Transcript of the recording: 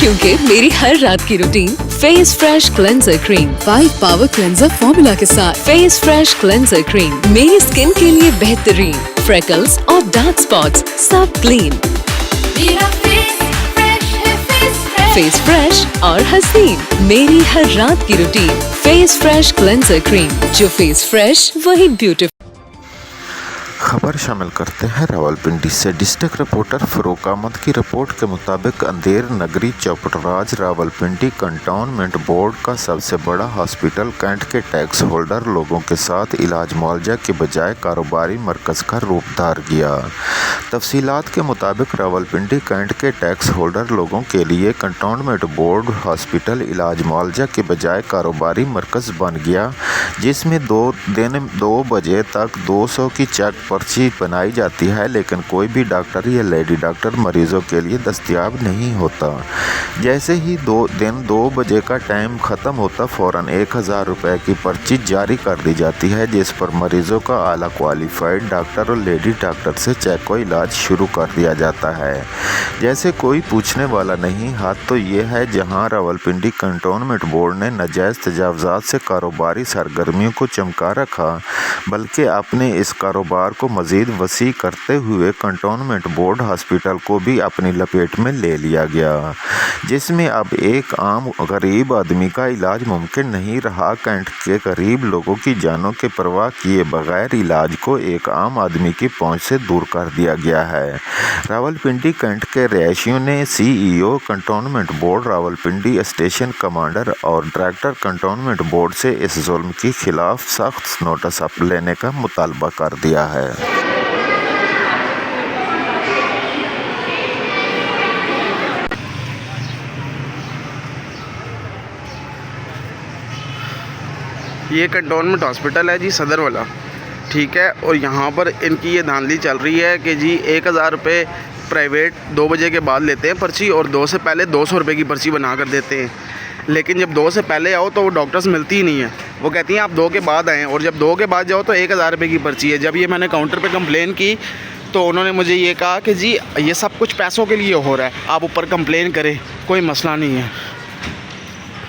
क्योंकि मेरी हर रात की routine face fresh cleanser cream 5 power cleanser formula के साथ। फेस फ्रेश क्लेंजर क्रीम मेरी स्किन के लिए बेहतरीन। फ्रेकल्स और डार्क स्पॉट्स सब क्लीन। मेरा फेस फ्रेश और हसीन मेरी हर रात की routine. Face fresh cleanser cream, जो फेस फ्रेश वही ब्यूटीफुल। खबर शामिल करते हैं रावलपिंडी से। डिस्ट्रिक्ट रिपोर्टर फरूक अहमद की रिपोर्ट के मुताबिक अंधेर नगरी चौपटराज रावलपिंडी कंटोनमेंट बोर्ड का सबसे बड़ा हॉस्पिटल कैंट के टैक्स होल्डर लोगों के साथ इलाज मुआवजा के बजाय कारोबारी मरकज़ का रूप धार गया। तफसीलात के मुताबिक रावलपिंडी कैंट के टैक्स होल्डर लोगों के लिए कंटोनमेंट बोर्ड हॉस्पिटल इलाज मुआवजा के बजाय कारोबारी मरकज़ बन गया, जिसमें 2 बजे तक 200 की चेक पर्ची बनाई जाती है, लेकिन कोई भी डॉक्टर या लेडी डॉक्टर मरीजों के लिए दस्तयाब नहीं होता। जैसे ही 2 बजे का टाइम ख़त्म होता फ़ौरन 1000 रुपये की पर्ची जारी कर दी जाती है, जिस पर मरीजों का आला क्वालिफाइड डॉक्टर और लेडी डॉक्टर से चेक व इलाज शुरू कर दिया जाता है। जैसे कोई पूछने वाला नहीं। हाथ तो ये है जहाँ रावलपिंडी कंटोनमेंट बोर्ड ने नाजायज़ तजावज़ात से कारोबारी सरगर्मियों को चमका रखा, बल्कि अपने इस कारोबार को मज़ीद वसी करते हुए कंटोनमेंट बोर्ड हॉस्पिटल को भी अपनी लपेट में ले लिया गया, जिसमें अब एक आम गरीब आदमी का इलाज मुमकिन नहीं रहा। कैंट के गरीब लोगों की जानों के परवाह किए बगैर इलाज को एक आम आदमी की पहुंच से दूर कर दिया गया है। रावलपिंडी कैंट के रहायशियों ने CEO cantonment board Rawalpindi station commander और डायरेक्टर कंटोनमेंट बोर्ड से इस जुल्म के खिलाफ सख्त नोटिस लेने का मुतालबा कर दिया है। ये कंटोनमेंट हॉस्पिटल है जी, सदर वाला, ठीक है। और यहाँ पर इनकी ये धांधली चल रही है कि जी 1000 रुपये प्राइवेट 2 बजे के बाद लेते हैं पर्ची, और 2 से पहले 200 रुपये की पर्ची बना कर देते हैं। लेकिन जब 2 से पहले आओ तो वो डॉक्टर्स मिलती ही नहीं है। वो कहती हैं आप 2 के बाद आएँ, और जब 2 के बाद जाओ तो 1000 रुपये की पर्ची है। जब ये मैंने काउंटर पे कंप्लेन की तो उन्होंने मुझे ये कहा कि जी ये सब कुछ पैसों के लिए हो रहा है, आप ऊपर कंप्लेन करें, कोई मसला नहीं है।